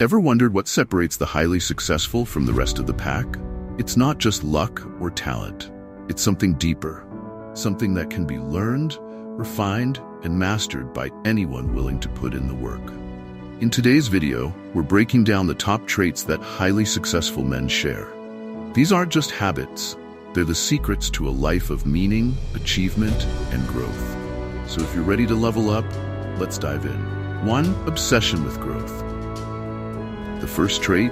Ever wondered what separates the highly successful from the rest of the pack? It's not just luck or talent. It's something deeper, something that can be learned, refined, and mastered by anyone willing to put in the work. In today's video, we're breaking down the top traits that highly successful men share. These aren't just habits, they're the secrets to a life of meaning, achievement, and growth. So if you're ready to level up, let's dive in. 1. Obsession with growth. The first trait,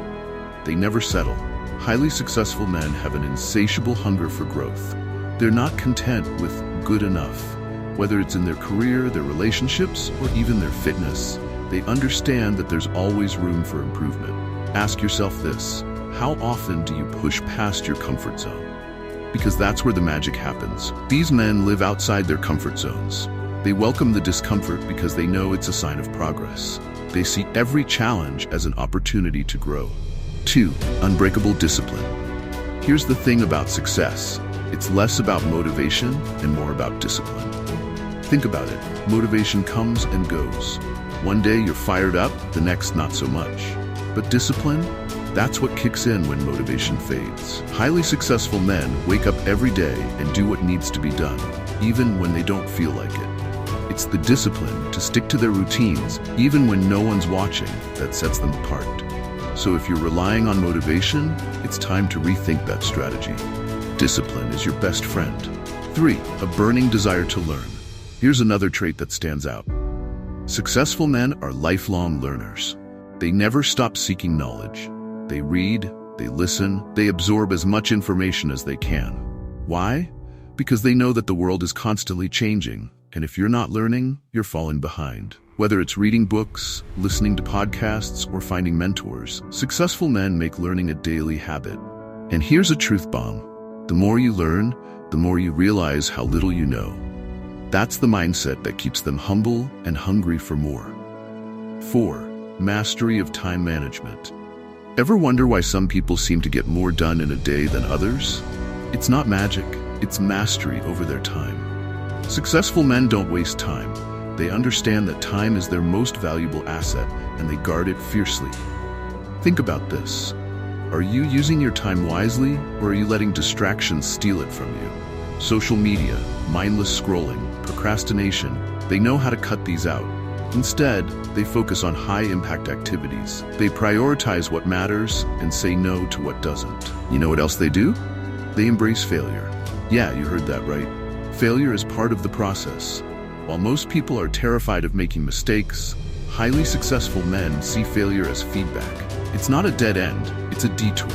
they never settle. Highly successful men have an insatiable hunger for growth. They're not content with good enough. Whether it's in their career, their relationships, or even their fitness, they understand that there's always room for improvement. Ask yourself this: how often do you push past your comfort zone? Because that's where the magic happens. These men live outside their comfort zones. They welcome the discomfort because they know it's a sign of progress. They see every challenge as an opportunity to grow. 2. Unbreakable discipline. Here's the thing about success. It's less about motivation and more about discipline. Think about it. Motivation comes and goes. One day you're fired up, the next not so much. But discipline? That's what kicks in when motivation fades. Highly successful men wake up every day and do what needs to be done, even when they don't feel like it. It's the discipline to stick to their routines, even when no one's watching, that sets them apart. So if you're relying on motivation, it's time to rethink that strategy. Discipline is your best friend. 3. A burning desire to learn. Here's another trait that stands out. Successful men are lifelong learners. They never stop seeking knowledge. They read, they listen, they absorb as much information as they can. Why? Because they know that the world is constantly changing, and if you're not learning, you're falling behind. Whether it's reading books, listening to podcasts, or finding mentors, successful men make learning a daily habit. And here's a truth bomb. The more you learn, the more you realize how little you know. That's the mindset that keeps them humble and hungry for more. 4. Mastery of time management. Ever wonder why some people seem to get more done in a day than others? It's not magic, it's mastery over their time. Successful men don't waste time. They understand that time is their most valuable asset, and they guard it fiercely. Think about this. Are you using your time wisely, or are you letting distractions steal it from you? Social media, mindless scrolling, procrastination, they know how to cut these out. Instead, they focus on high-impact activities. They prioritize what matters and say no to what doesn't. You know what else they do? They embrace failure. Yeah, you heard that right. Failure is part of the process. While most people are terrified of making mistakes, highly successful men see failure as feedback. It's not a dead end, it's a detour,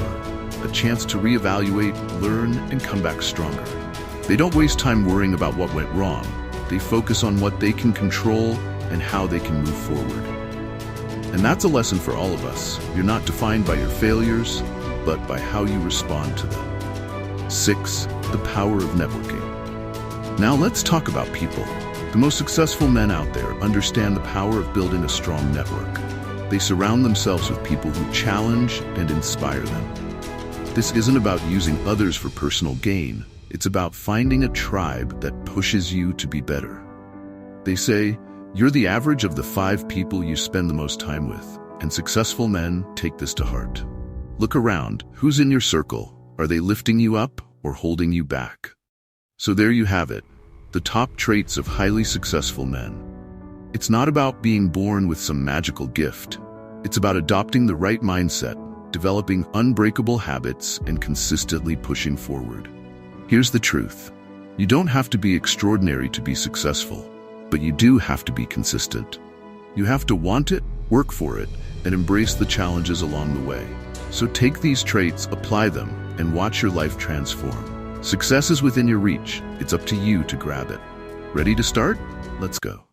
a chance to reevaluate, learn, and come back stronger. They don't waste time worrying about what went wrong. They focus on what they can control and how they can move forward. And that's a lesson for all of us. You're not defined by your failures, but by how you respond to them. 6. The power of networking. Now let's talk about people. The most successful men out there understand the power of building a strong network. They surround themselves with people who challenge and inspire them. This isn't about using others for personal gain. It's about finding a tribe that pushes you to be better. They say, you're the average of the 5 people you spend the most time with, and successful men take this to heart. Look around. Who's in your circle? Are they lifting you up or holding you back? So there you have it, the top traits of highly successful men. It's not about being born with some magical gift. It's about adopting the right mindset, developing unbreakable habits, and consistently pushing forward. Here's the truth. You don't have to be extraordinary to be successful, but you do have to be consistent. You have to want it, work for it, and embrace the challenges along the way. So take these traits, apply them, and watch your life transform. Success is within your reach. It's up to you to grab it. Ready to start? Let's go.